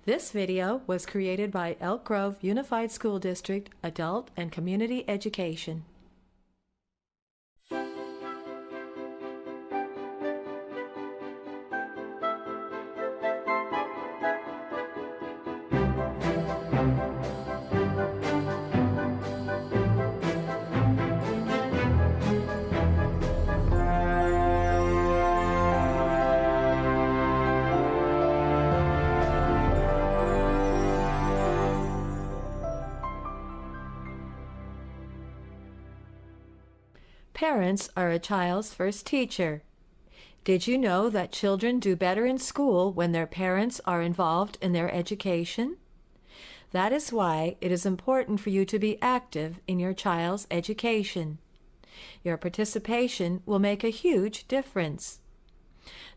This video was created by Elk Grove Unified School District Adult and Community Education. Parents are a child's first teacher. Did you know that children do better in school when their parents are involved in their education? That is why it is important for you to be active in your child's education. Your participation will make a huge difference.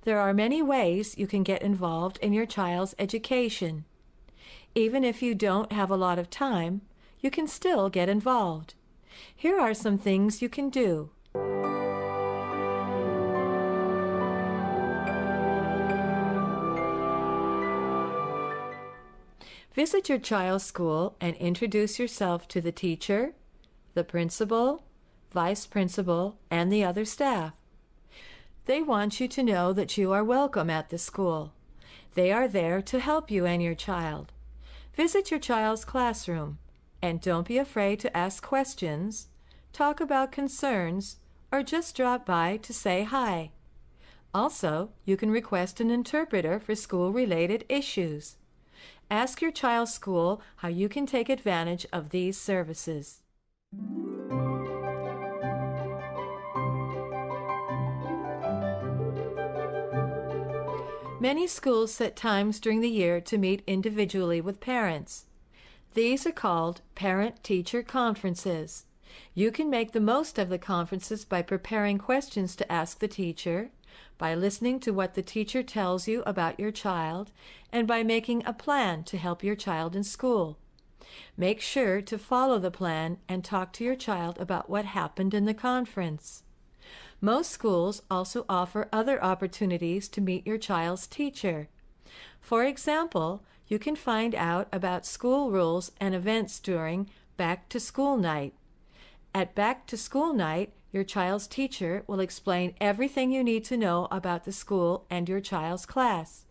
There are many ways you can get involved in your child's education. Even if you don't have a lot of time, you can still get involved. Here are some things you can do. Visit your child's school and introduce yourself to the teacher, the principal, vice principal, and the other staff. They want you to know that you are welcome at the school. They are there to help you and your child. Visit your child's classroom. And don't be afraid to ask questions, talk about concerns, or just drop by to say hi. Also, you can request an interpreter for school-related issues. Ask your child's school how you can take advantage of these services. Many schools set times during the year to meet individually with parents. These are called parent-teacher conferences. You can make the most of the conferences by preparing questions to ask the teacher, by listening to what the teacher tells you about your child, and by making a plan to help your child in school. Make sure to follow the plan and talk to your child about what happened in the conference. Most schools also offer other opportunities to meet your child's teacher. For example, you can find out about school rules and events during Back to School Night. At Back to School Night, your child's teacher will explain everything you need to know about the school and your child's class.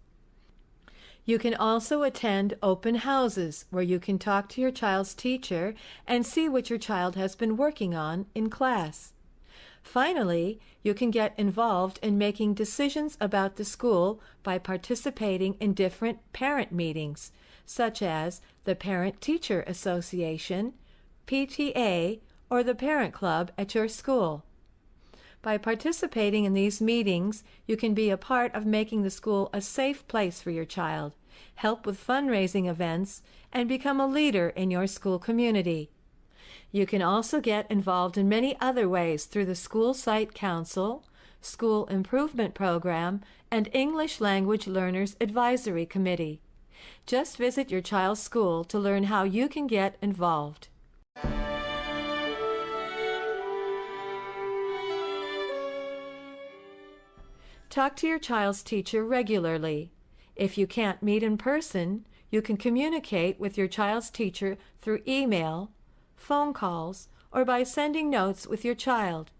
You can also attend open houses where you can talk to your child's teacher and see what your child has been working on in class. Finally, you can get involved in making decisions about the school by participating in different parent meetings, such as the Parent-Teacher Association, PTA, or the Parent Club at your school. By participating in these meetings, you can be a part of making the school a safe place for your child, help with fundraising events, and become a leader in your school community. You can also get involved in many other ways through the School Site Council, School Improvement Program, and English Language Learners Advisory Committee. Just visit your child's school to learn how you can get involved. Talk to your child's teacher regularly. If you can't meet in person, you can communicate with your child's teacher through email, phone calls, or by sending notes with your child.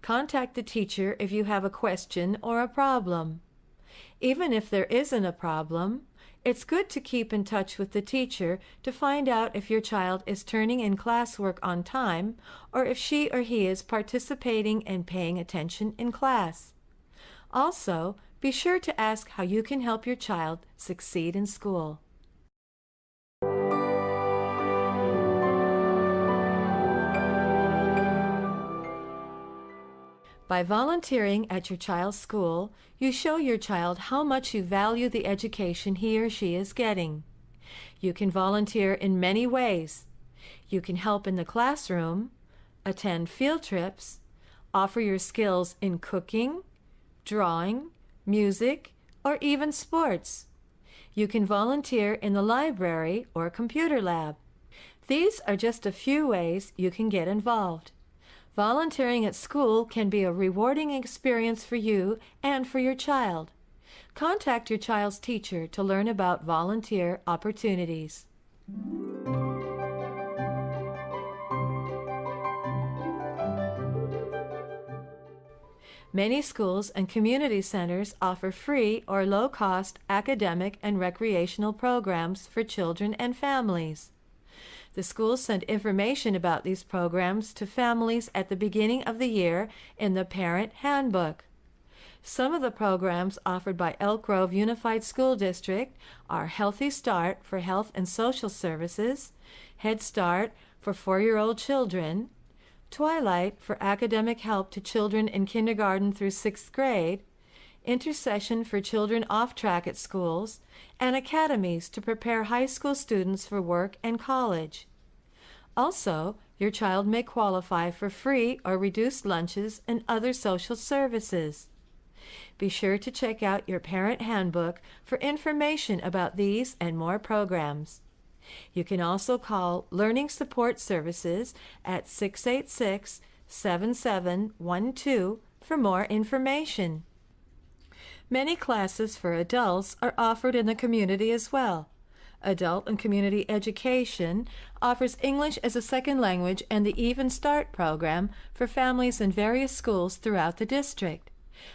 Contact the teacher if you have a question or a problem. Even if there isn't a problem, it's good to keep in touch with the teacher to find out if your child is turning in classwork on time or if she or he is participating and paying attention in class. Also, be sure to ask how you can help your child succeed in school. By volunteering at your child's school, you show your child how much you value the education he or she is getting. You can volunteer in many ways. You can help in the classroom, attend field trips, offer your skills in cooking, drawing, music, or even sports. You can volunteer in the library or computer lab. These are just a few ways you can get involved. Volunteering at school can be a rewarding experience for you and for your child. Contact your child's teacher to learn about volunteer opportunities. Many schools and community centers offer free or low-cost academic and recreational programs for children and families. The schools send information about these programs to families at the beginning of the year in the Parent Handbook. Some of the programs offered by Elk Grove Unified School District are Healthy Start for Health and Social Services, Head Start for 4-year-old children, Twilight for academic help to children in kindergarten through 6th grade, Intercession for children off track at schools, and academies to prepare high school students for work and college. Also, your child may qualify for free or reduced lunches and other social services. Be sure to check out your Parent Handbook for information about these and more programs. You can also call Learning Support Services at 686-7712 for more information. Many classes for adults are offered in the community as well. Adult and Community Education offers English as a second language and the Even Start program for families in various schools throughout the district.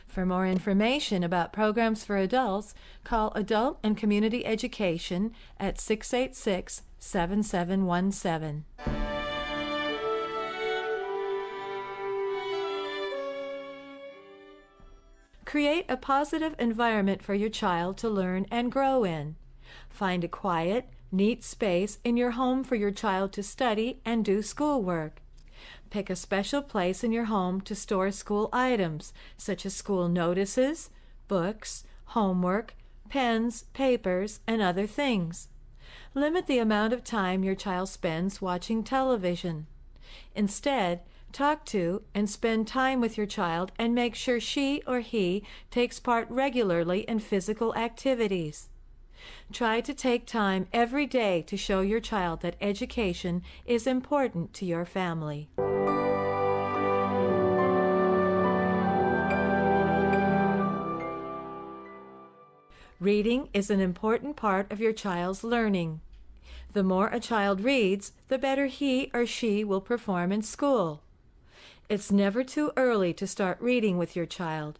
For more information about programs for adults, call Adult and Community Education at 686-7717. Create a positive environment for your child to learn and grow in. Find a quiet, neat space in your home for your child to study and do schoolwork. Pick a special place in your home to store school items, such as school notices, books, homework, pens, papers, and other things. Limit the amount of time your child spends watching television. Instead, talk to and spend time with your child and make sure she or he takes part regularly in physical activities. Try to take time every day to show your child that education is important to your family. Reading is an important part of your child's learning. The more a child reads, the better he or she will perform in school. It's never too early to start reading with your child.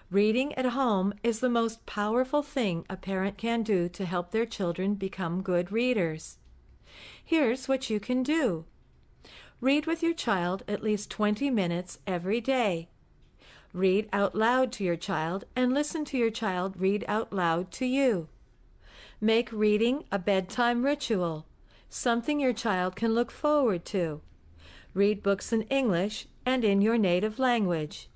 Reading at home is the most powerful thing a parent can do to help their children become good readers. Here's what you can do. Read with your child at least 20 minutes every day. Read out loud to your child and listen to your child read out loud to you. Make reading a bedtime ritual, something your child can look forward to. Read books in English and in your native language.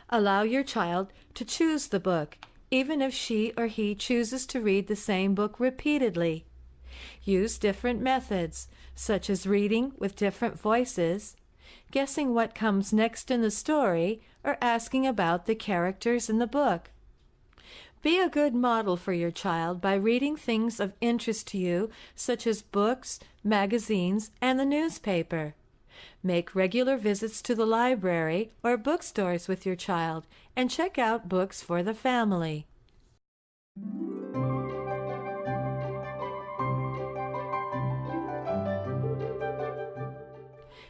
Allow your child to choose the book, even if she or he chooses to read the same book repeatedly. Use different methods, such as reading with different voices, guessing what comes next in the story, or asking about the characters in the book. Be a good model for your child by reading things of interest to you, such as books, magazines, and the newspaper. Make regular visits to the library or bookstores with your child and check out books for the family.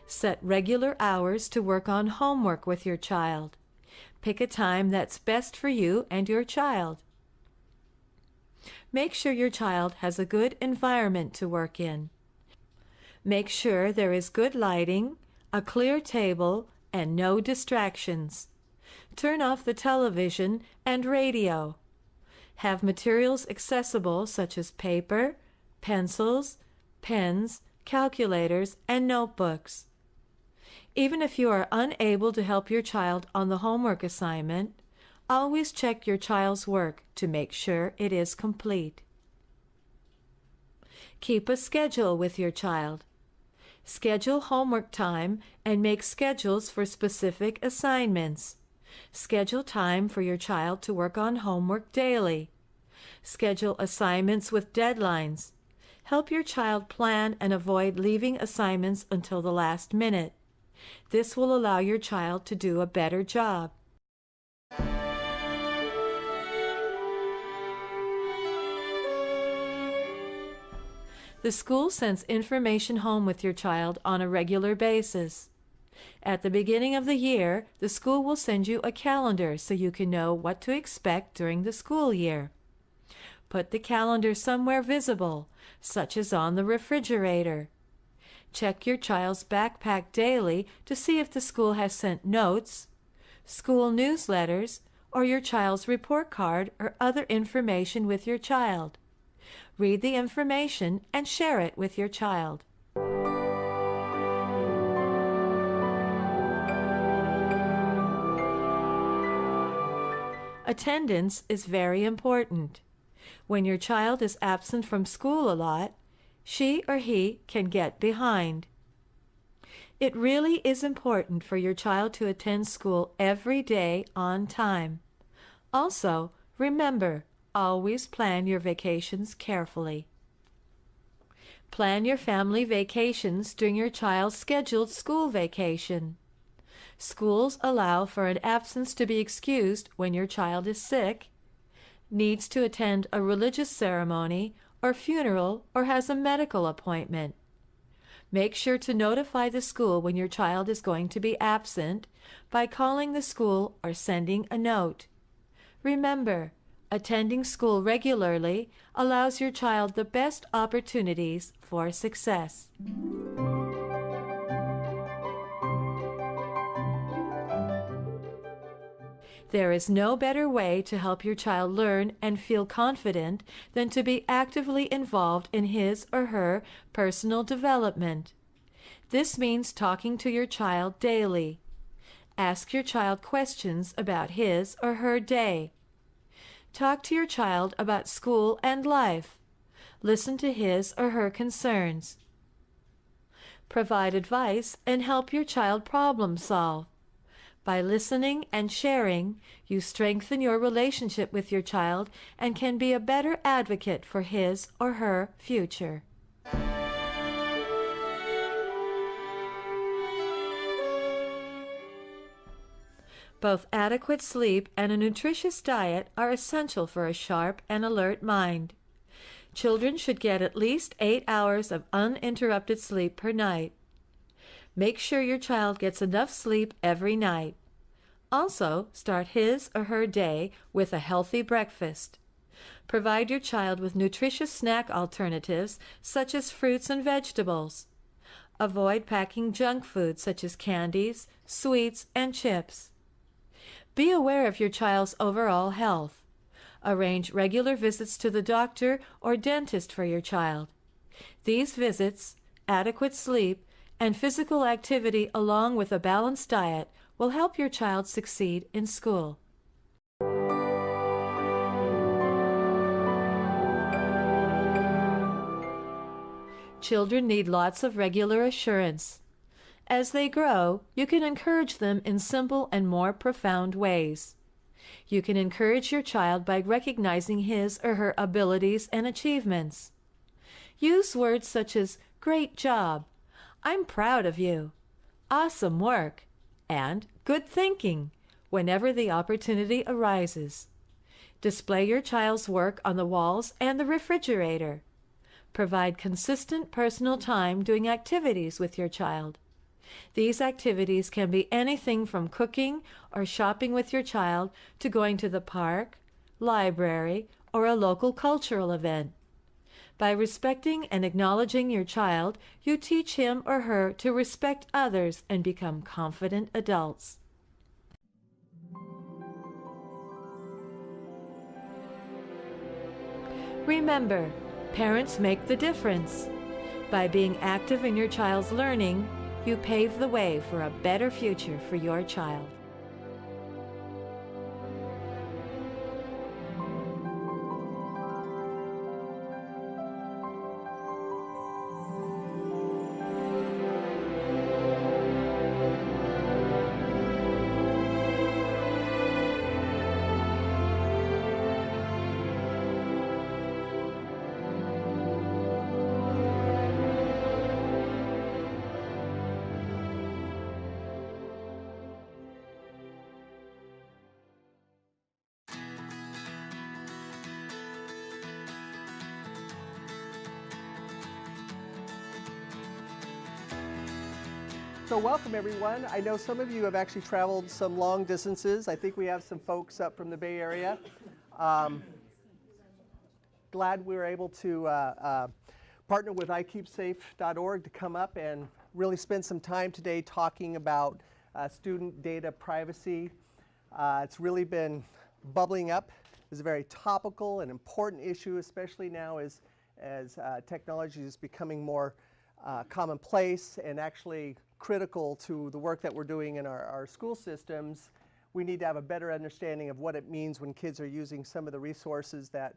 Set regular hours to work on homework with your child. Pick a time that's best for you and your child. Make sure your child has a good environment to work in. Make sure there is good lighting, a clear table, and no distractions. Turn off the television and radio. Have materials accessible such as paper, pencils, pens, calculators, and notebooks. Even if you are unable to help your child on the homework assignment, always check your child's work to make sure it is complete. Keep a schedule with your child. Schedule homework time and make schedules for specific assignments. Schedule time for your child to work on homework daily. Schedule assignments with deadlines. Help your child plan and avoid leaving assignments until the last minute. This will allow your child to do a better job. The school sends information home with your child on a regular basis. At the beginning of the year, the school will send you a calendar so you can know what to expect during the school year. Put the calendar somewhere visible, such as on the refrigerator. Check your child's backpack daily to see if the school has sent notes, school newsletters, or your child's report card or other information with your child. Read the information and share it with your child. Attendance is very important. When your child is absent from school a lot, she or he can get behind. It really is important for your child to attend school every day on time. Also, remember, always plan your vacations carefully. Plan your family vacations during your child's scheduled school vacation. Schools allow for an absence to be excused when your child is sick, needs to attend a religious ceremony or funeral, or has a medical appointment. Make sure to notify the school when your child is going to be absent by calling the school or sending a note. Remember, attending school regularly allows your child the best opportunities for success. There is no better way to help your child learn and feel confident than to be actively involved in his or her personal development. This means talking to your child daily. Ask your child questions about his or her day. Talk to your child about school and life. Listen to his or her concerns. Provide advice and help your child problem solve. By listening and sharing, you strengthen your relationship with your child and can be a better advocate for his or her future. Both adequate sleep and a nutritious diet are essential for a sharp and alert mind. Children should get at least 8 hours of uninterrupted sleep per night. Make sure your child gets enough sleep every night. Also, start his or her day with a healthy breakfast. Provide your child with nutritious snack alternatives such as fruits and vegetables. Avoid packing junk food such as candies, sweets, and chips. Be aware of your child's overall health. Arrange regular visits to the doctor or dentist for your child. These visits, adequate sleep, and physical activity along with a balanced diet will help your child succeed in school. Children need lots of regular assurance. As they grow, you can encourage them in simple and more profound ways. You can encourage your child by recognizing his or her abilities and achievements. Use words such as "great job," "I'm proud of you," "awesome work," and "good thinking" whenever the opportunity arises. Display your child's work on the walls and the refrigerator. Provide consistent personal time doing activities with your child. These activities can be anything from cooking or shopping with your child to going to the park, library, or a local cultural event. By respecting and acknowledging your child, you teach him or her to respect others and become confident adults. Remember, parents make the difference. By being active in your child's learning, you pave the way for a better future for your child. So welcome everyone. I know some of you have actually traveled some long distances. I think we have some folks up from the Bay Area. Glad we were able to partner with IKeepSafe.org to come up and really spend some time today talking about student data privacy. It's really been bubbling up. It's a very topical and important issue, especially now as technology is becoming more commonplace and actually critical to the work that we're doing in our school systems. We need to have a better understanding of what it means when kids are using some of the resources that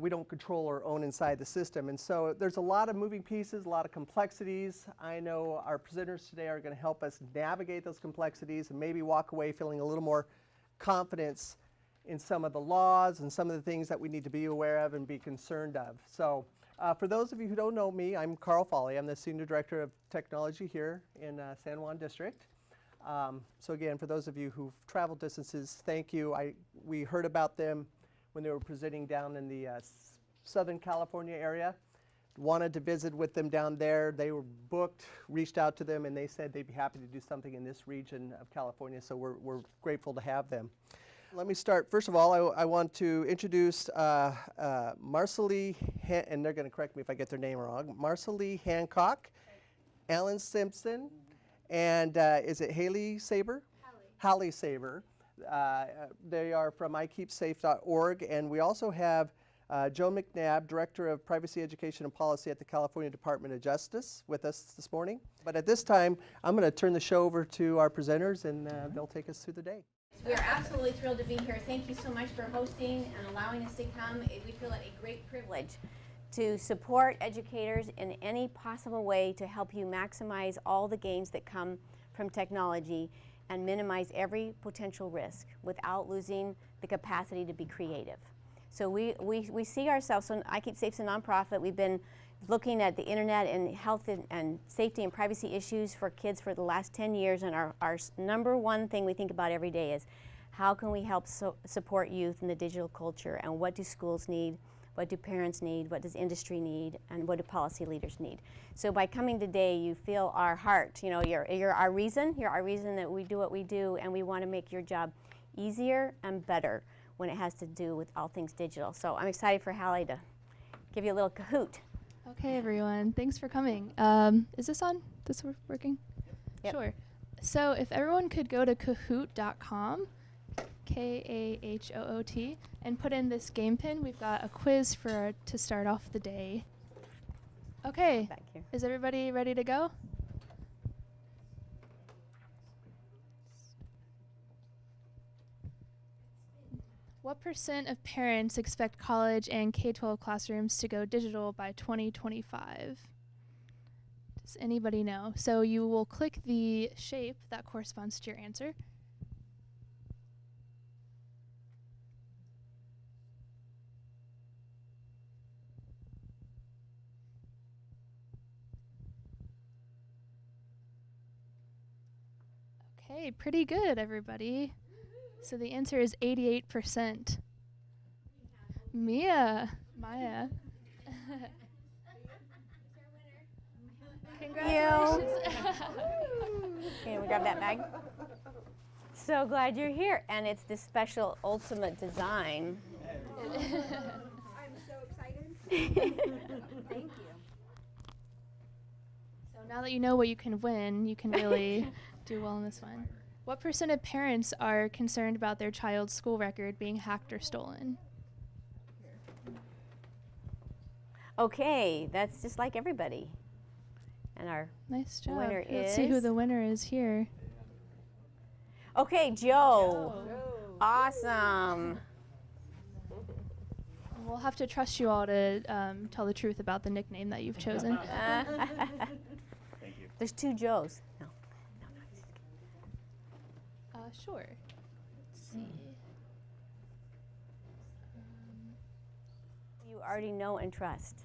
we don't control or own inside the system. And so there's a lot of moving pieces, a lot of complexities. I know our presenters today are going to help us navigate those complexities and maybe walk away feeling a little more confidence in some of the laws and some of the things that we need to be aware of and be concerned of. So for those of you who don't know me, I'm Carl Foley. I'm the Senior Director of Technology here in San Juan District. So again, for those of you who've traveled distances, thank you. We heard about them when they were presenting down in the Southern California area. Wanted to visit with them down there. They were booked, reached out to them, and they said they'd be happy to do something in this region of California, so we're grateful to have them. Let me start. First of all, I want to introduce Marcelie, and they're going to correct me if I get their name wrong, Marcelie Hancock, Alan Simpson, and is it Haley Saber? Hallie Saber. They are from IKeepSafe.org, and we also have Joe McNabb, Director of Privacy Education and Policy at the California Department of Justice, with us this morning. But at this time, I'm going to turn the show over to our presenters, and they'll take us through the day. We are absolutely thrilled to be here. Thank you so much for hosting and allowing us to come. We feel it a great privilege to support educators in any possible way to help you maximize all the gains that come from technology and minimize every potential risk without losing the capacity to be creative. So we see ourselves, so IKeepSafe's a nonprofit. We've been looking at the internet and health and safety and privacy issues for kids for the last 10 years, and our number one thing we think about every day is how can we help support youth in the digital culture, and what do schools need, what do parents need, what does industry need, and what do policy leaders need. So by coming today, you feel our heart. You know, you're our reason that we do what we do, and we want to make your job easier and better when it has to do with all things digital. So I'm excited for Hallie to give you a little Kahoot. Okay, everyone, thanks for coming. Is this on? This working? Yep. Sure. So if everyone could go to kahoot.com, Kahoot, and put in this game pin, we've got a quiz to start off the day. Okay, Back here. is everybody ready to go? What % of parents expect college and K-12 classrooms to go digital by 2025? Does anybody know? So you will click the shape that corresponds to your answer. Okay, pretty good, everybody. So the answer is 88%. Maya. Congratulations. Can we grab that bag? So glad you're here, and it's this special ultimate design. I'm so excited. Thank you. So now that you know what you can win, you can really do well in this one. What % of parents are concerned about their child's school record being hacked or stolen? Okay, that's just like everybody. And our Nice job. winner Let's see who is- the winner is here. Okay, Joe. Awesome. We'll have to trust you all to tell the truth about the nickname that you've chosen. Thank you. There's two Joes. No. Sure. Let's see. You already know and trust.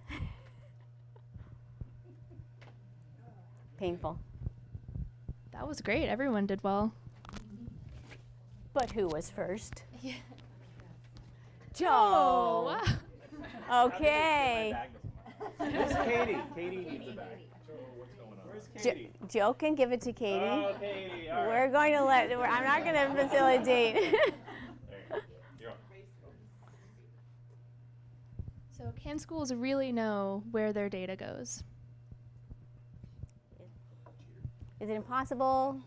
Painful. That was great. Everyone did well. But who was first? Yeah. Joe. Wow. Okay. Where's Katie? Katie needs a bag. What's going on? Joe can give it to Katie. Oh, Katie, all right. We're going to I'm not going to facilitate. There you go. You're on. So can schools really know where their data goes? Is it impossible?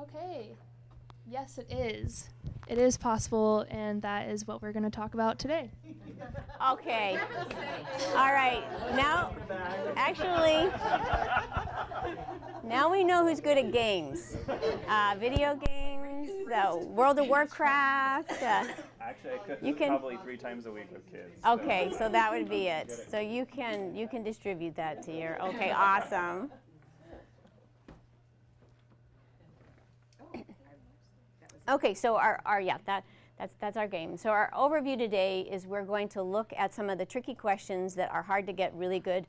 Okay. Yes, it is. It is possible, and that is what we're going to talk about today. Okay. All right. Now, actually, now we know who's good at games. Video games, World of Warcraft. Actually, I could You can- probably 3 times a week with kids. Okay, so that would be it. So you can distribute that to your. Okay, awesome. Okay, so that's our game. So our overview today is we're going to look at some of the tricky questions that are hard to get really good,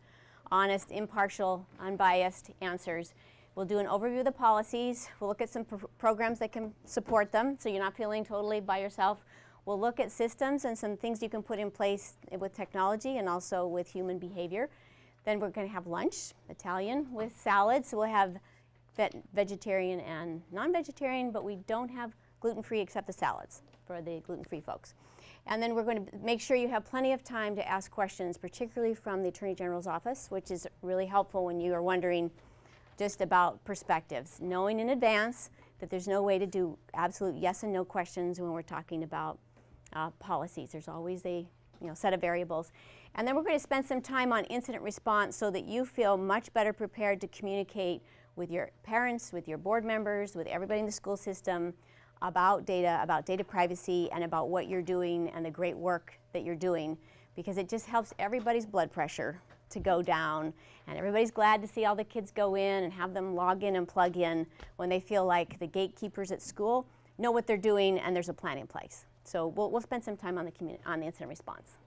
honest, impartial, unbiased answers. We'll do an overview of the policies. We'll look at some programs that can support them, so you're not feeling totally by yourself. We'll look at systems and some things you can put in place with technology and also with human behavior. Then we're going to have lunch, Italian, with salads. So we'll have vegetarian and non-vegetarian, but we don't have gluten-free except the salads for the gluten-free folks. And then we're going to make sure you have plenty of time to ask questions, particularly from the Attorney General's office, which is really helpful when you are wondering just about perspectives. Knowing in advance that there's no way to do absolute yes and no questions when we're talking about policies. There's always a set of variables. And then we're going to spend some time on incident response so that you feel much better prepared to communicate with your parents, with your board members, with everybody in the school system about data privacy, and about what you're doing and the great work that you're doing, because it just helps everybody's blood pressure to go down, and everybody's glad to see all the kids go in and have them log in and plug in when they feel like the gatekeepers at school know what they're doing and there's a plan in place. So we'll spend some time on the incident response.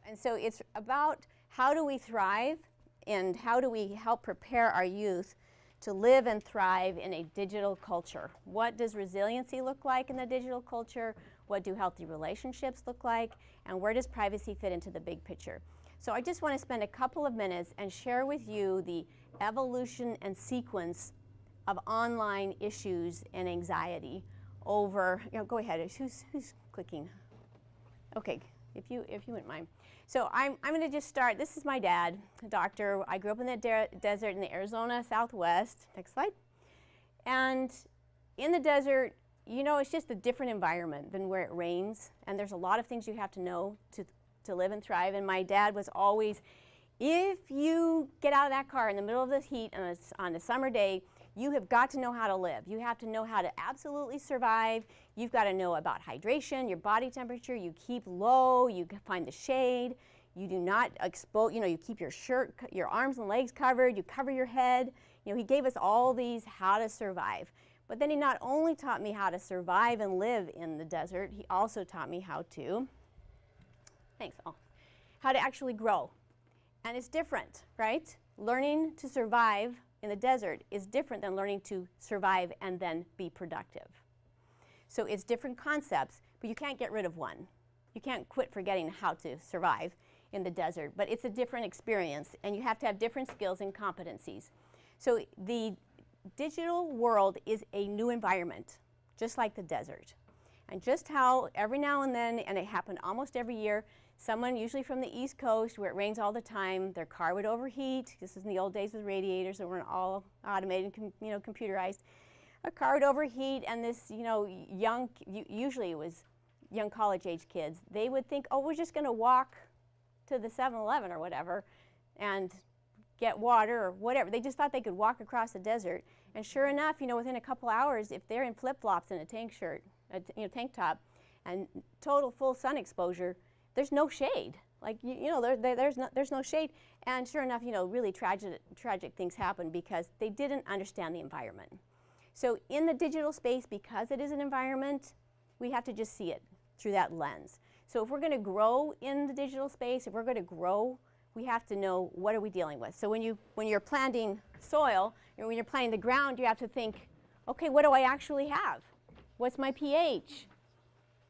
And so it's about how do we thrive and how do we help prepare our youth to live and thrive in a digital culture. What does resiliency look like in the digital culture? What do healthy relationships look like? And where does privacy fit into the big picture? So I just want to spend a couple of minutes and share with you the evolution and sequence of online issues and anxiety over, go ahead, who's clicking? Okay, if you wouldn't mind. So I'm going to just start. This is my dad, a doctor. I grew up in the desert in the Arizona Southwest. Next slide. And in the desert, it's just a different environment than where it rains. And there's a lot of things you have to know to live and thrive. And my dad was always, if you get out of that car in the middle of the heat on a summer day, you have got to know how to live. You have to know how to absolutely survive. You've got to know about hydration, your body temperature. You keep low. You find the shade. You do not expose, you keep your shirt, your arms and legs covered. You cover your head. He gave us all these how to survive. But then he not only taught me how to survive and live in the desert, he also taught me how to, how to actually grow. And it's different, right? Learning to survive in the desert is different than learning to survive and then be productive. So it's different concepts, but you can't get rid of one. You can't quit forgetting how to survive in the desert, but it's a different experience, and you have to have different skills and competencies. So the digital world is a new environment, just like the desert. And just how every now and then, and it happened almost every year, someone, usually from the East Coast where it rains all the time, their car would overheat. This is in the old days with radiators that weren't all automated and computerized. A car would overheat, and this, usually it was young college-age kids. They would think, oh, we're just going to walk to the 7-Eleven or whatever and get water or whatever. They just thought they could walk across the desert. And sure enough, within a couple hours, if they're in flip-flops and a tank shirt, tank top, and total full sun exposure, there's no shade. There's no shade. And sure enough, really tragic things happen because they didn't understand the environment. So in the digital space, because it is an environment, we have to just see it through that lens. So if we're going to grow in the digital space, if we're going to grow, we have to know what are we dealing with. So when you're planting soil, when you're planting the ground, you have to think, okay, what do I actually have? What's my pH?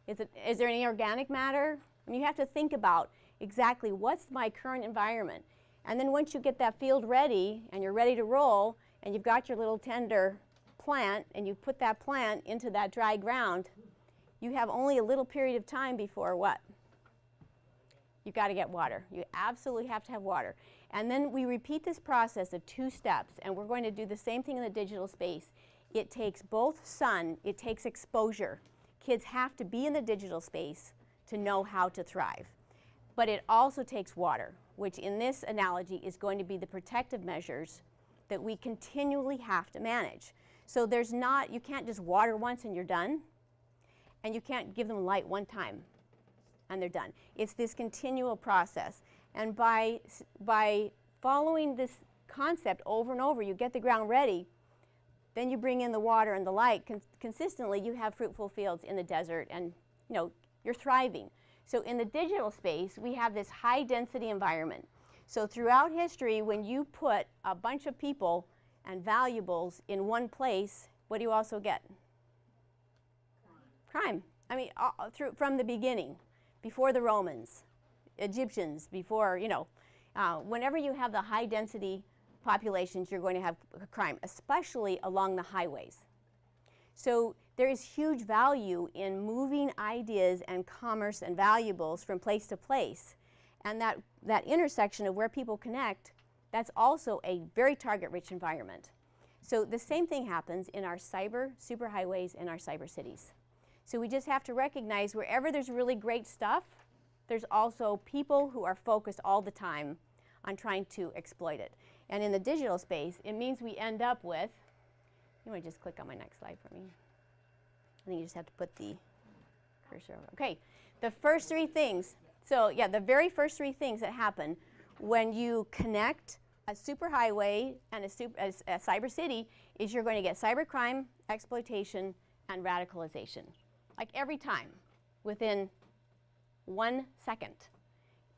Is there any organic matter? You have to think about exactly what's my current environment. And then once you get that field ready and you're ready to roll and you've got your little tender plant and you put that plant into that dry ground, you have only a little period of time before what? You've got to get water. You absolutely have to have water. And then we repeat this process of 2 steps, and we're going to do the same thing in the digital space. It takes both sun, it takes exposure. Kids have to be in the digital space to know how to thrive. But it also takes water, which in this analogy is going to be the protective measures that we continually have to manage. So there's not, you can't just water once and you're done, and you can't give them light one time and they're done. It's this continual process. And by following this concept over and over, you get the ground ready, then you bring in the water and the light. Consistently, you have fruitful fields in the desert, and you're thriving. So in the digital space, we have this high density environment. So throughout history, when you put a bunch of people and valuables in one place, what do you also get? Crime. I mean, from the beginning, before the Romans, Egyptians, before, whenever you have the high density populations, you're going to have crime, especially along the highways. So there is huge value in moving ideas and commerce and valuables from place to place. And that intersection of where people connect, that's also a very target-rich environment. So the same thing happens in our cyber superhighways and our cyber cities. So we just have to recognize wherever there's really great stuff, there's also people who are focused all the time on trying to exploit it. And in the digital space, it means we end up with, you want to just click on my next slide for me? I think you just have to put the cursor over. Okay, the first 3 things. So yeah, the very first 3 things that happen when you connect a superhighway and a cyber city is you're going to get cybercrime, exploitation, and radicalization. Like every time, within 1 second,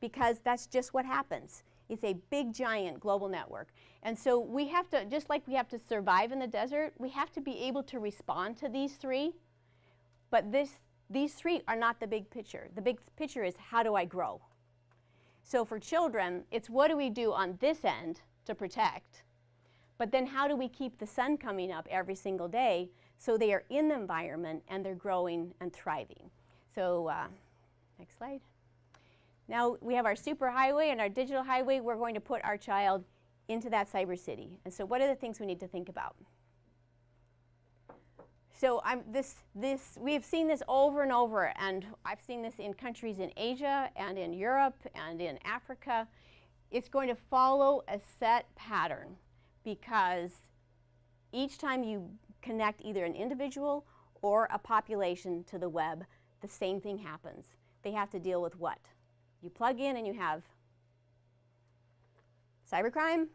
because that's just what happens. It's a big, giant global network. And so we have to, just like we have to survive in the desert, we have to be able to respond to these 3. But these 3 are not the big picture. The big picture is, how do I grow? So for children, it's what do we do on this end to protect? But then how do we keep the sun coming up every single day so they are in the environment and they're growing and thriving? So next slide. Now we have our superhighway and our digital highway. We're going to put our child into that cyber city. And so what are the things we need to think about? So we've seen this over and over, and I've seen this in countries in Asia and in Europe and in Africa. It's going to follow a set pattern, because each time you connect either an individual or a population to the web, the same thing happens. They have to deal with what? You plug in and you have cybercrime,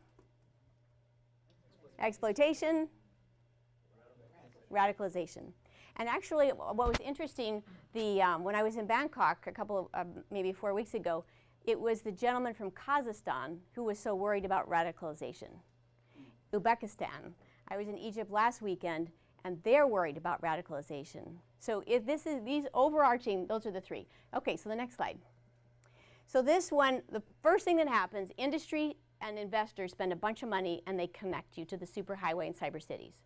exploitation, radicalization. And actually, what was interesting, when I was in Bangkok a couple of, maybe 4 weeks ago, it was the gentleman from Kazakhstan who was so worried about radicalization. Uzbekistan. I was in Egypt last weekend, and they're worried about radicalization. So if this is these overarching, those are the 3. Okay, so the next slide. So this one, the first thing that happens, industry and investors spend a bunch of money and they connect you to the superhighway and cyber cities.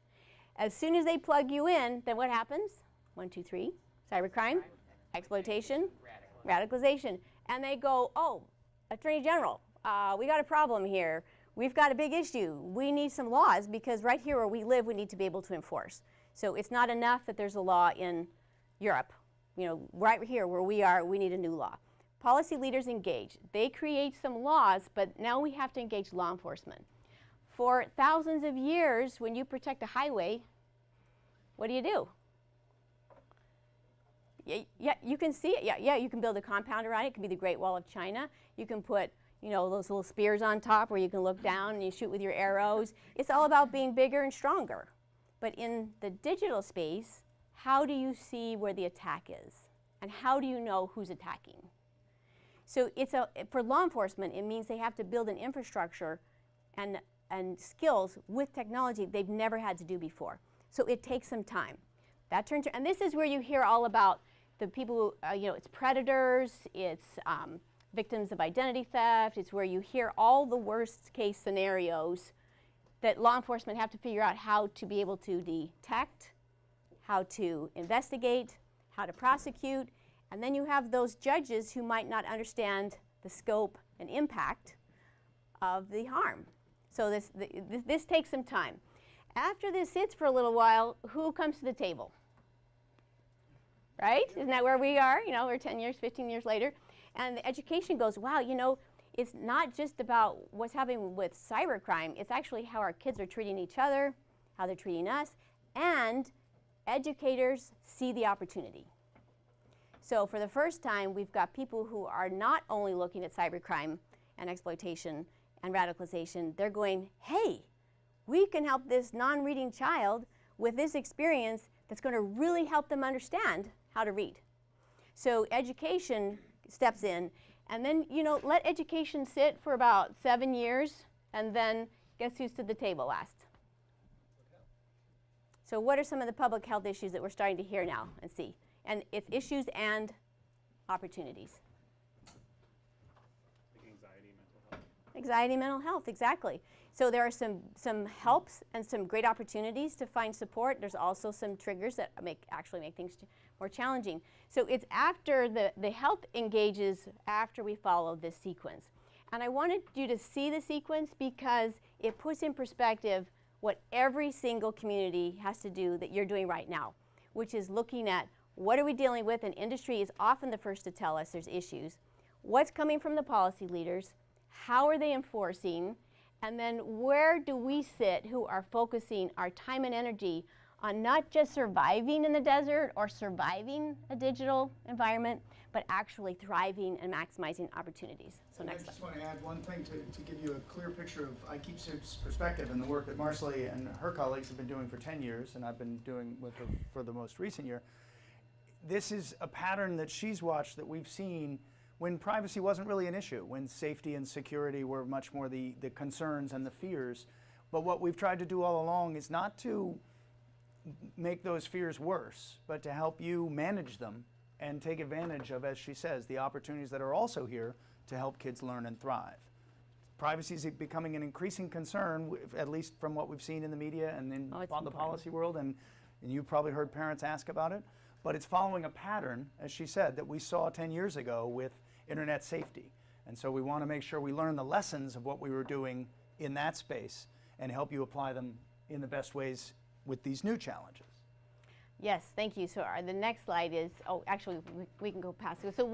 As soon as they plug you in, then what happens? 1, 2, 3, cybercrime, exploitation, radicalization. And they go, oh, Attorney General, we got a problem here. We've got a big issue. We need some laws, because right here where we live, we need to be able to enforce. So it's not enough that there's a law in Europe. Right here where we are, we need a new law. Policy leaders engage. They create some laws, but now we have to engage law enforcement. For thousands of years, when you protect a highway, what do? Yeah, you can see it. Yeah, you can build a compound around it. It can be the Great Wall of China. You can put those little spears on top where you can look down and you shoot with your arrows. It's all about being bigger and stronger. But in the digital space, how do you see where the attack is? And how do you know who's attacking? So for law enforcement, it means they have to build an infrastructure and skills with technology they've never had to do before. So it takes some time. And this is where you hear all about the people who, it's predators, it's victims of identity theft. It's where you hear all the worst case scenarios that law enforcement have to figure out how to be able to detect, how to investigate, how to prosecute. And then you have those judges who might not understand the scope and impact of the harm. So this takes some time. After this sits for a little while, who comes to the table? Right? Isn't that where we are? You know, we're 10 years, 15 years later. And the education goes, wow, you know, it's not just about what's happening with cybercrime. It's actually how our kids are treating each other, how they're treating us, and educators see the opportunity. So for the first time, we've got people who are not only looking at cybercrime and exploitation and radicalization, they're going, hey, we can help this non-reading child with this experience that's going to really help them understand how to read. So education steps in, and then, you know, let education sit for about 7 years, and then guess who's to the table last? So what are some of the public health issues that we're starting to hear now and see? And it's issues and opportunities. Like anxiety, mental health. Anxiety, mental health, exactly. So there are some helps and some great opportunities to find support. There's also some triggers that actually make things more challenging. So it's after the health engages after we follow this sequence. And I wanted you to see the sequence because it puts in perspective what every single community has to do that you're doing right now, which is looking at what are we dealing with, and industry is often the first to tell us there's issues. What's coming from the policy leaders? How are they enforcing? And then where do we sit who are focusing our time and energy on not just surviving in the desert or surviving a digital environment, but actually thriving and maximizing opportunities. So next slide. I just want to add one thing to give you a clear picture of iKeepSafe's perspective and the work that Marcelly and her colleagues have been doing for 10 years, and I've been doing with her for the most recent year. This is a pattern that she's watched that we've seen when privacy wasn't really an issue, when safety and security were much more the concerns and the fears. But what we've tried to do all along is not to make those fears worse, but to help you manage them and take advantage of, as she says, the opportunities that are also here to help kids learn and thrive. Privacy is becoming an increasing concern, at least from what we've seen in the media and in the policy world, and you've probably heard parents ask about it. But it's following a pattern, as she said, that we saw 10 years ago with internet safety. And so we want to make sure we learn the lessons of what we were doing in that space and help you apply them in the best ways with these new challenges. Yes, thank you. So the next slide is, oh, actually, we can go past it. So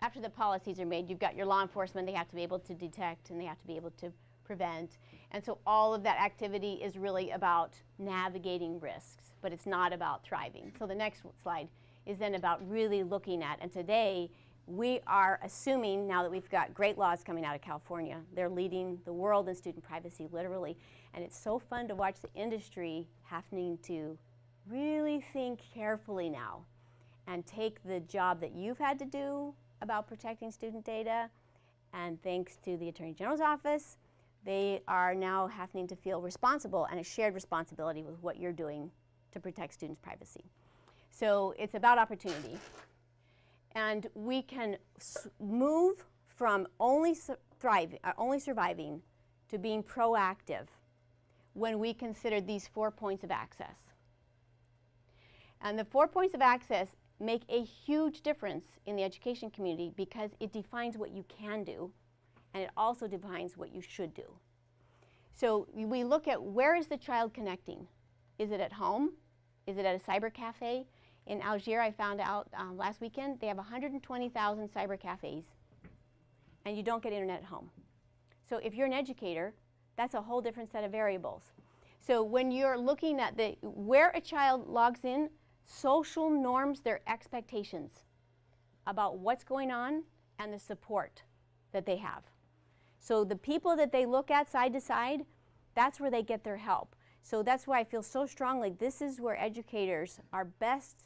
after the policies are made, you've got your law enforcement, they have to be able to detect and they have to be able to prevent. And so all of that activity is really about navigating risks, but it's not about thriving. So the next slide is then about really looking at, and today we are assuming, now that we've got great laws coming out of California, they're leading the world in student privacy, literally, and it's so fun to watch the industry having to really think carefully now and take the job that you've had to do about protecting student data, and thanks to the Attorney General's office, they are now having to feel responsible and a shared responsibility with what you're doing to protect students' privacy. So it's about opportunity. And we can move from only surviving to being proactive when we consider these 4 points of access. And the 4 points of access make a huge difference in the education community because it defines what you can do, and it also defines what you should do. So we look at, where is the child connecting? Is it at home? Is it at a cyber cafe? In Algiers, I found out last weekend, they have 120,000 cyber cafes, and you don't get internet at home. So if you're an educator, that's a whole different set of variables. So when you're looking at where a child logs in, social norms their expectations about what's going on and the support that they have. So the people that they look at side to side, that's where they get their help. So that's why I feel so strongly this is where educators are best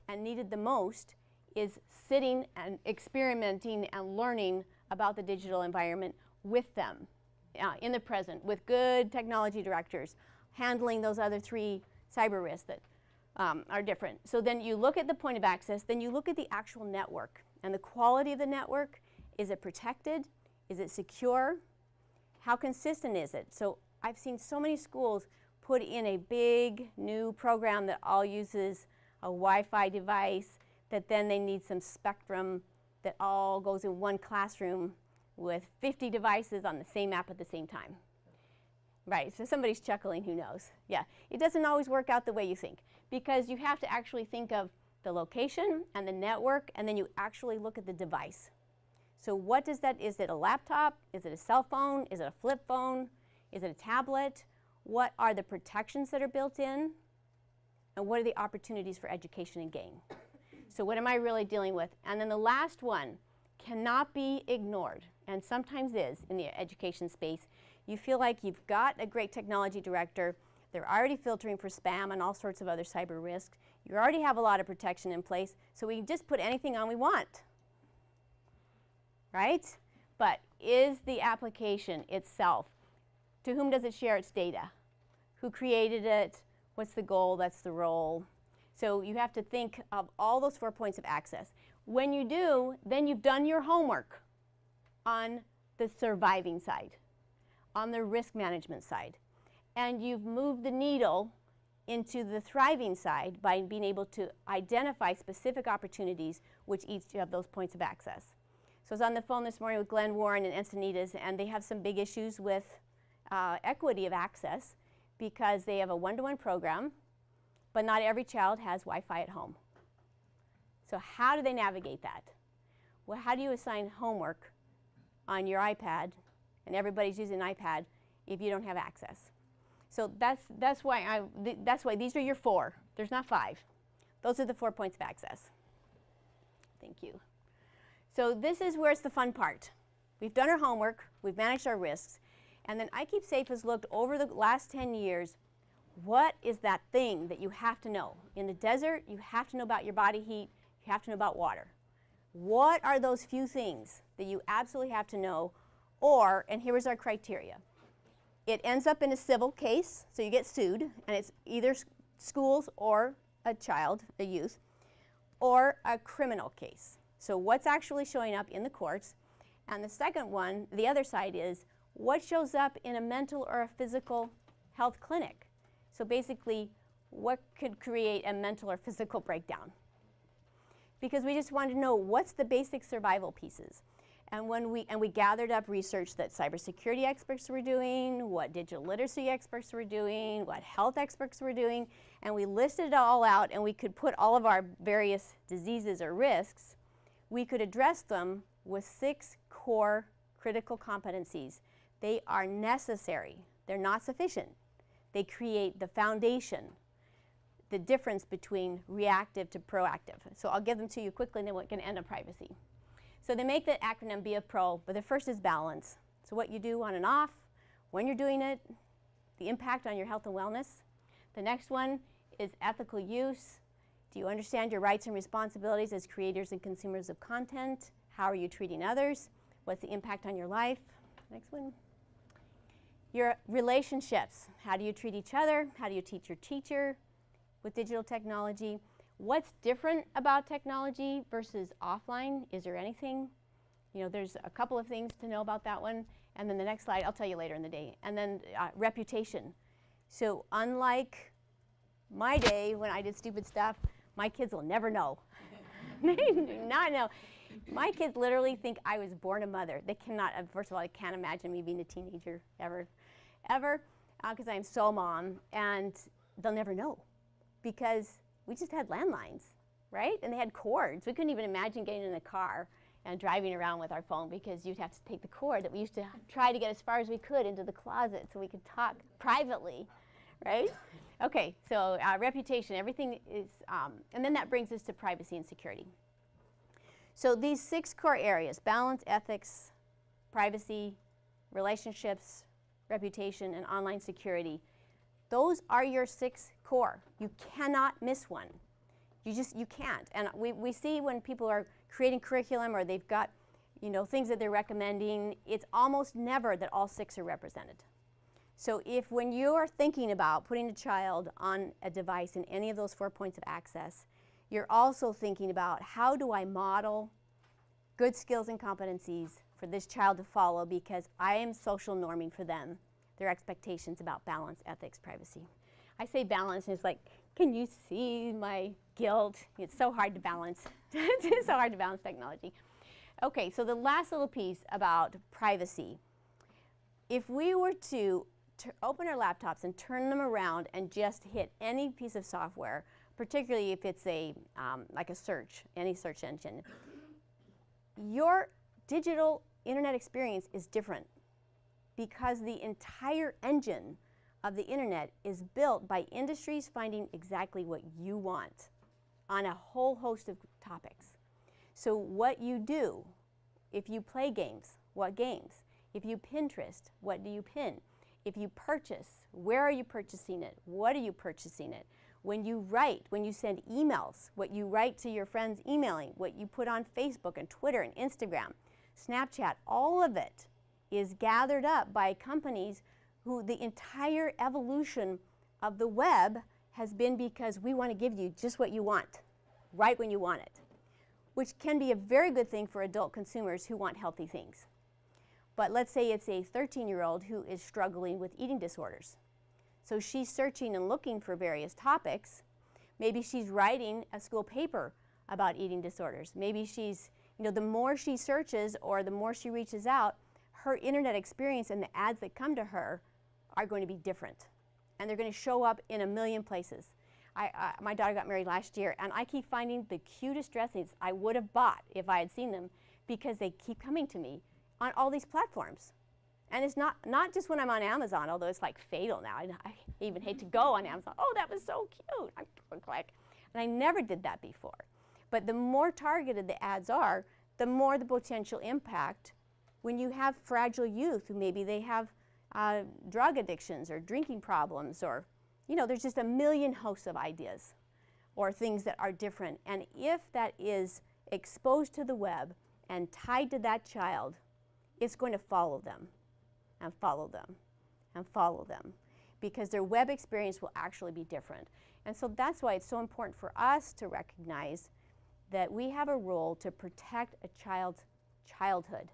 and needed the most, is sitting and experimenting and learning about the digital environment with them in the present, with good technology directors, handling those other 3 cyber risks that are different. So then you look at the point of access, then you look at the actual network. And the quality of the network, is it protected? Is it secure? How consistent is it? So I've seen so many schools put in a big new program that all uses a Wi-Fi device, that then they need some spectrum that all goes in one classroom with 50 devices on the same app at the same time. Right, so somebody's chuckling, who knows? Yeah, it doesn't always work out the way you think, because you have to actually think of the location and the network, and then you actually look at the device. So what does that, is it a laptop? Is it a cell phone? Is it a flip phone? Is it a tablet? What are the protections that are built in? And what are the opportunities for education and gain? So what am I really dealing with? And then the last one cannot be ignored, and sometimes is in the education space. You feel like you've got a great technology director, they're already filtering for spam and all sorts of other cyber risks. You already have a lot of protection in place, so we can just put anything on we want, right? But is the application itself, to whom does it share its data? Who created it? What's the goal? That's the role. So you have to think of all those 4 points of access. When you do, then you've done your homework on the surviving side, on the risk management side, and you've moved the needle into the thriving side by being able to identify specific opportunities which each of those points of access. So I was on the phone this morning with Glenn Warren and Encinitas, and they have some big issues with equity of access, because they have a one-to-one program, but not every child has Wi-Fi at home. So how do they navigate that? Well, how do you assign homework on your iPad, and everybody's using an iPad, if you don't have access? So that's why these are your 4. There's not 5. Those are the 4 points of access. Thank you. So this is where it's the fun part. We've done our homework, we've managed our risks, and then iKeepSafe has looked over the last 10 years, what is that thing that you have to know? In the desert, you have to know about your body heat, you have to know about water. What are those few things that you absolutely have to know? Or, and here is our criteria. It ends up in a civil case, so you get sued, and it's either schools or a child, a youth, or a criminal case. So what's actually showing up in the courts? And the second one, the other side, is what shows up in a mental or a physical health clinic? So basically, what could create a mental or physical breakdown? Because we just wanted to know what's the basic survival pieces. And when we gathered up research that cybersecurity experts were doing, what digital literacy experts were doing, what health experts were doing, and we listed it all out, and we could put all of our various diseases or risks, we could address them with 6 core critical competencies. They are necessary. They're not sufficient. They create the foundation, the difference between reactive to proactive. So I'll give them to you quickly, and then we're going to end on privacy. So they make the acronym be a pro, but the first is balance. So what you do on and off, when you're doing it, the impact on your health and wellness. The next one is ethical use. Do you understand your rights and responsibilities as creators and consumers of content? How are you treating others? What's the impact on your life? Next one. Your relationships. How do you treat each other? How do you teach your teacher with digital technology? What's different about technology versus offline? Is there anything? You know, there's a couple of things to know about that one. And then the next slide, I'll tell you later in the day. And then reputation. So unlike my day when I did stupid stuff, my kids will never know. They do not know. My kids literally think I was born a mother. They cannot, first of all, I can't imagine me being a teenager ever, because I'm so mom, and they'll never know, because we just had landlines, right? And they had cords. We couldn't even imagine getting in a car and driving around with our phone, because you'd have to take the cord that we used to try to get as far as we could into the closet so we could talk privately, right? Okay, so reputation, everything is, and then that brings us to privacy and security. So these 6 core areas, balance, ethics, privacy, relationships, reputation, and online security, those are your 6 core. You cannot miss one. You can't. And we see when people are creating curriculum, or they've got, you know, things that they're recommending, it's almost never that all 6 are represented. So if when you're thinking about putting a child on a device in any of those 4 points of access, you're also thinking about, how do I model good skills and competencies for this child to follow, because I am social norming for them their expectations about balance, ethics, privacy. I say balance, and it's like, can you see my guilt? It's so hard to balance. It's so hard to balance technology. Okay, so the last little piece about privacy. If we were to open our laptops and turn them around and just hit any piece of software, particularly if it's a like a search, any search engine, your digital internet experience is different, because the entire engine of the internet is built by industries finding exactly what you want on a whole host of topics. So what you do, if you play games, what games? If you Pinterest, what do you pin? If you purchase, where are you purchasing it? What are you purchasing it? When you write, when you send emails, what you write to your friends emailing, what you put on Facebook and Twitter and Instagram, Snapchat, all of it is gathered up by companies who the entire evolution of the web has been because we want to give you just what you want, right when you want it, which can be a very good thing for adult consumers who want healthy things. But let's say it's a 13-year-old who is struggling with eating disorders. So she's searching and looking for various topics. Maybe she's writing a school paper about eating disorders. Maybe she's, the more she searches or the more she reaches out, her internet experience and the ads that come to her are going to be different. And they're going to show up in a million places. My daughter got married last year, and I keep finding the cutest dresses I would have bought if I had seen them, because they keep coming to me on all these platforms. And it's not just when I'm on Amazon, although it's like fatal now. I even hate to go on Amazon. Oh, that was so cute. I click. And I never did that before. But the more targeted the ads are, the more the potential impact when you have fragile youth who maybe they have drug addictions or drinking problems, or, there's just a million hosts of ideas or things that are different. And if that is exposed to the web and tied to that child, it's going to follow them and follow them and follow them, because their web experience will actually be different. And so that's why it's so important for us to recognize that we have a role to protect a child's childhood,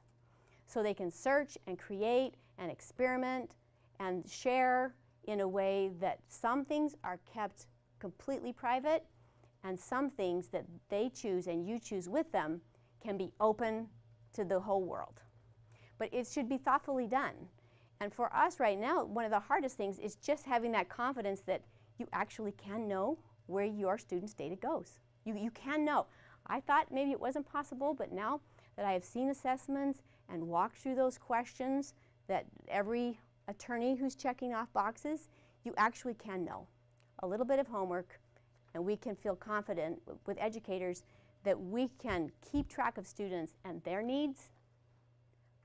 so they can search and create and experiment and share in a way that some things are kept completely private, and some things that they choose and you choose with them can be open to the whole world. But it should be thoughtfully done. And for us right now, one of the hardest things is just having that confidence that you actually can know where your student's data goes. You can know. I thought maybe it wasn't possible, but now that I have seen assessments and walked through those questions, that every attorney who's checking off boxes, you actually can know. A little bit of homework, and we can feel confident with educators that we can keep track of students and their needs,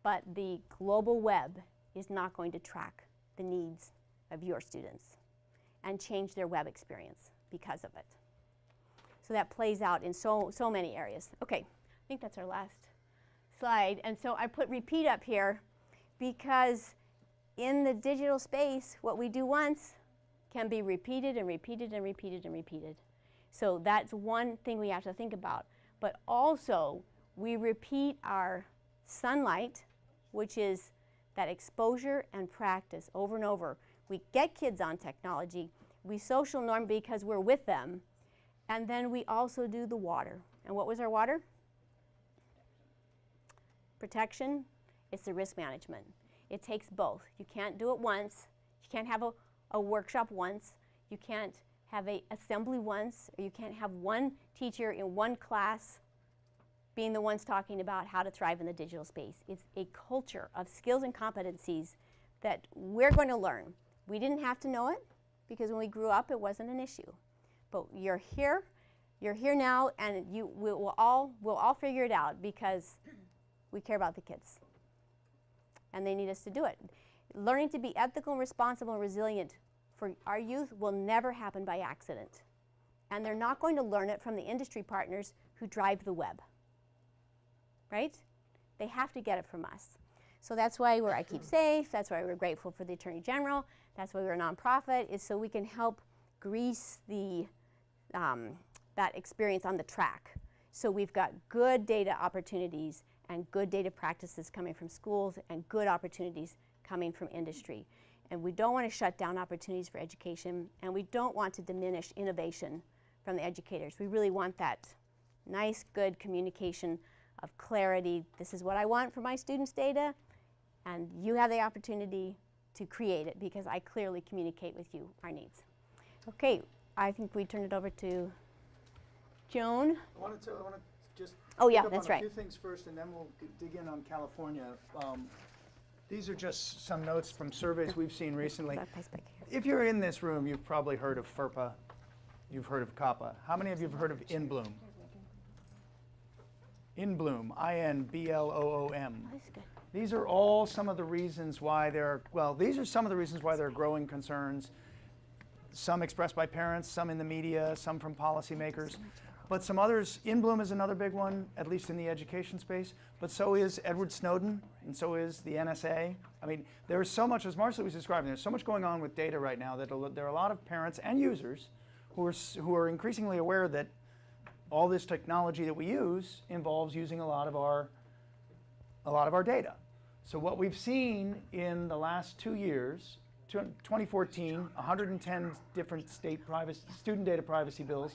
but the global web is not going to track the needs of your students and change their web experience because of it. So that plays out in so many areas. Okay, I think that's our last slide. And so I put repeat up here because in the digital space, what we do once can be repeated and repeated and repeated and repeated. So that's one thing we have to think about. But also, we repeat our sunlight, which is that exposure and practice over and over. We get kids on technology. We social norm because we're with them. And then we also do the water. And what was our water? Protection. It's the risk management. It takes both. You can't do it once. You can't have a workshop once. You can't have an assembly once. Or you can't have one teacher in one class being the ones talking about how to thrive in the digital space. It's a culture of skills and competencies that we're going to learn. We didn't have to know it because when we grew up, it wasn't an issue. But you're here now, and we'll all figure it out because we care about the kids. And they need us to do it. Learning to be ethical and responsible and resilient for our youth will never happen by accident. And they're not going to learn it from the industry partners who drive the web. Right? They have to get it from us. So that's why I Keep Safe, that's why we're grateful for the Attorney General, that's why we're a nonprofit, is so we can help grease that experience on the track. So we've got good data opportunities and good data practices coming from schools and good opportunities coming from industry. And we don't want to shut down opportunities for education, and we don't want to diminish innovation from the educators. We really want that nice, good communication of clarity. This is what I want for my students' data, and you have the opportunity to create it because I clearly communicate with you our needs. Okay, I think we turn it over to Joan. I want to just Oh, yeah, pick up that's on a right. few things first, and then we'll dig in on California. These are just some notes from surveys we've seen recently. That place back here. If you're in this room, you've probably heard of FERPA. You've heard of COPPA. How many of you have heard of InBloom? InBloom, I-N-B-L-O-O-M. That's good. These are all some of the reasons why there are growing concerns, some expressed by parents, some in the media, some from policymakers. But some others, InBloom is another big one, at least in the education space, but so is Edward Snowden, and so is the NSA. I mean, there's so much, as Marcely was describing, there's so much going on with data right now that there are a lot of parents and users who are increasingly aware that all this technology that we use involves using a lot of our data. So what we've seen in the last 2 years, 2014, 110 different student data privacy bills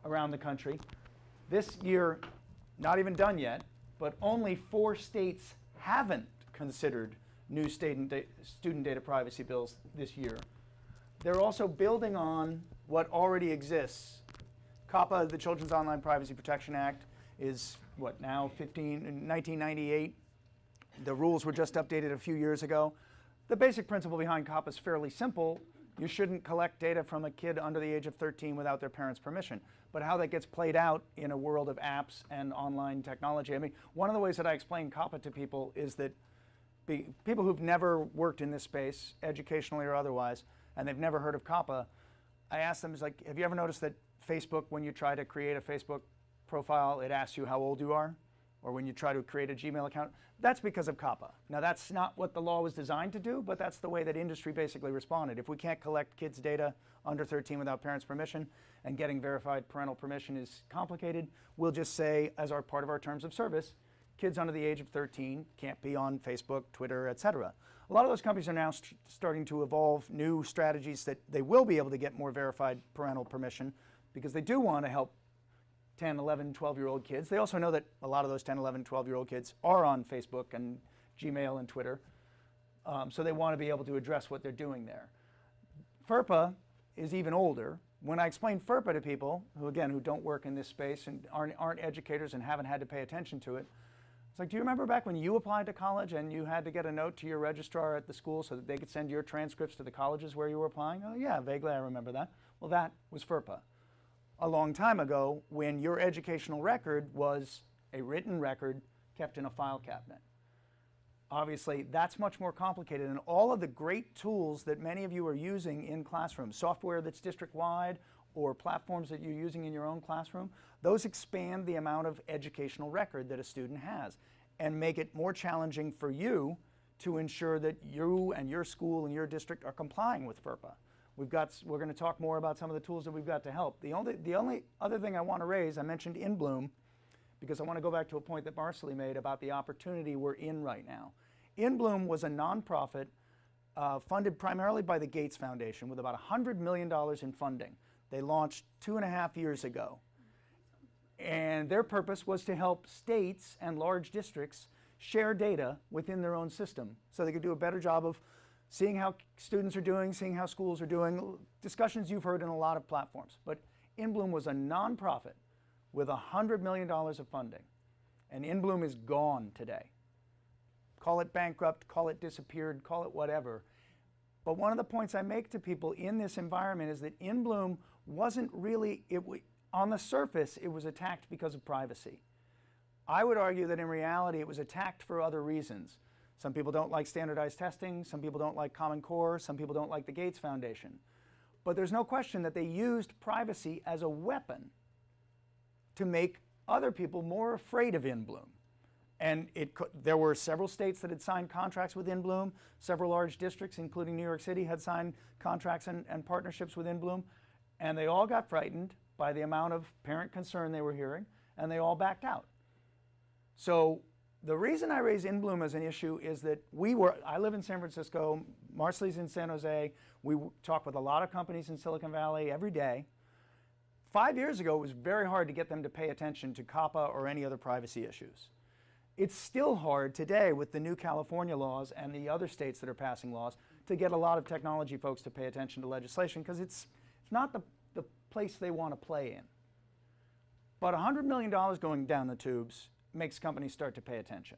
around the country. This year, not even done yet, but only 4 states haven't considered new student data privacy bills this year. They're also building on what already exists. COPPA, the Children's Online Privacy Protection Act, is what now, 1998. The rules were just updated a few years ago. The basic principle behind COPPA is fairly simple. You shouldn't collect data from a kid under the age of 13 without their parents' permission. But how that gets played out in a world of apps and online technology, I mean, one of the ways that I explain COPPA to people is that people who've never worked in this space, educationally or otherwise, and they've never heard of COPPA, I ask them, like, have you ever noticed that Facebook, when you try to create a Facebook profile, it asks you how old you are? Or when you try to create a Gmail account? That's because of COPPA. Now, that's not what the law was designed to do, but that's the way that industry basically responded. If we can't collect kids' data under 13 without parents' permission, and getting verified parental permission is complicated, we'll just say, as our part of our terms of service, kids under the age of 13 can't be on Facebook, Twitter, et cetera. A lot of those companies are now starting to evolve new strategies that they will be able to get more verified parental permission because they do want to help 10, 11, 12-year-old kids. They also know that a lot of those 10, 11, 12-year-old kids are on Facebook and Gmail and Twitter, so they want to be able to address what they're doing there. FERPA is even older. When I explain FERPA to people, who don't work in this space and aren't educators and haven't had to pay attention to it, it's like, do you remember back when you applied to college and you had to get a note to your registrar at the school so that they could send your transcripts to the colleges where you were applying? Oh yeah, vaguely I remember that. Well, that was FERPA. A long time ago, when your educational record was a written record kept in a file cabinet. Obviously, that's much more complicated, and all of the great tools that many of you are using in classrooms, software that's district-wide or platforms that you're using in your own classroom, those expand the amount of educational record that a student has and make it more challenging for you to ensure that you and your school and your district are complying with FERPA. We're going to talk more about some of the tools that we've got to help. The only other thing I want to raise, I mentioned InBloom, because I want to go back to a point that Marcely made about the opportunity we're in right now. InBloom was a nonprofit funded primarily by the Gates Foundation with about $100 million in funding. They launched 2.5 years ago. And their purpose was to help states and large districts share data within their own system so they could do a better job of seeing how students are doing, seeing how schools are doing, discussions you've heard in a lot of platforms. But InBloom was a nonprofit with $100 million of funding. And InBloom is gone today. Call it bankrupt, call it disappeared, call it whatever. But one of the points I make to people in this environment is that InBloom wasn't really, on the surface, it was attacked because of privacy. I would argue that in reality it was attacked for other reasons. Some people don't like standardized testing, some people don't like Common Core, some people don't like the Gates Foundation. But there's no question that they used privacy as a weapon to make other people more afraid of InBloom. And there were several states that had signed contracts with InBloom. Several large districts, including New York City, had signed contracts and partnerships with InBloom. And they all got frightened by the amount of parent concern they were hearing, and they all backed out. So The reason I raise InBloom as an issue is that I live in San Francisco, Marcelly's in San Jose, we talk with a lot of companies in Silicon Valley every day. 5 years ago, it was very hard to get them to pay attention to COPPA or any other privacy issues. It's still hard today with the new California laws and the other states that are passing laws to get a lot of technology folks to pay attention to legislation because it's not the place they want to play in. But $100 million going down the tubes makes companies start to pay attention.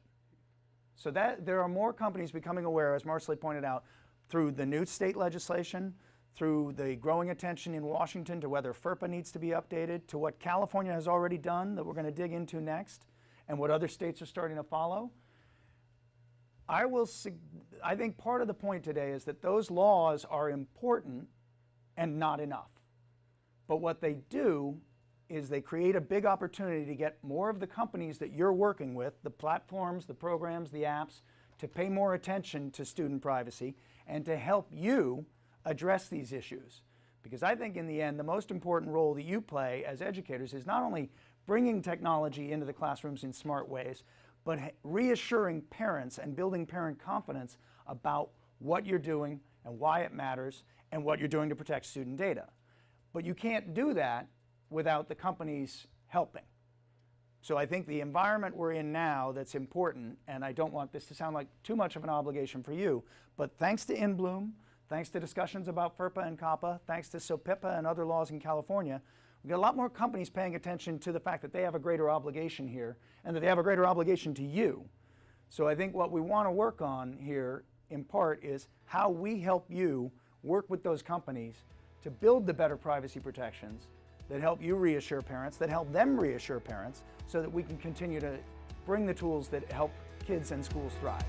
So that there are more companies becoming aware, as Marcely pointed out, through the new state legislation, through the growing attention in Washington to whether FERPA needs to be updated, to what California has already done that we're going to dig into next, and what other states are starting to follow. I think part of the point today is that those laws are important and not enough. But what they do is they create a big opportunity to get more of the companies that you're working with, the platforms, the programs, the apps, to pay more attention to student privacy and to help you address these issues. Because I think in the end, the most important role that you play as educators is not only bringing technology into the classrooms in smart ways, but reassuring parents and building parent confidence about what you're doing and why it matters and what you're doing to protect student data. But you can't do that without the companies helping. So I think the environment we're in now that's important, and I don't want this to sound like too much of an obligation for you, but thanks to InBloom, thanks to discussions about FERPA and COPPA, thanks to SOPIPA and other laws in California, we've got a lot more companies paying attention to the fact that they have a greater obligation here and that they have a greater obligation to you. So I think what we want to work on here, in part, is how we help you work with those companies to build the better privacy protections that help you reassure parents, that help them reassure parents, so that we can continue to bring the tools that help kids and schools thrive.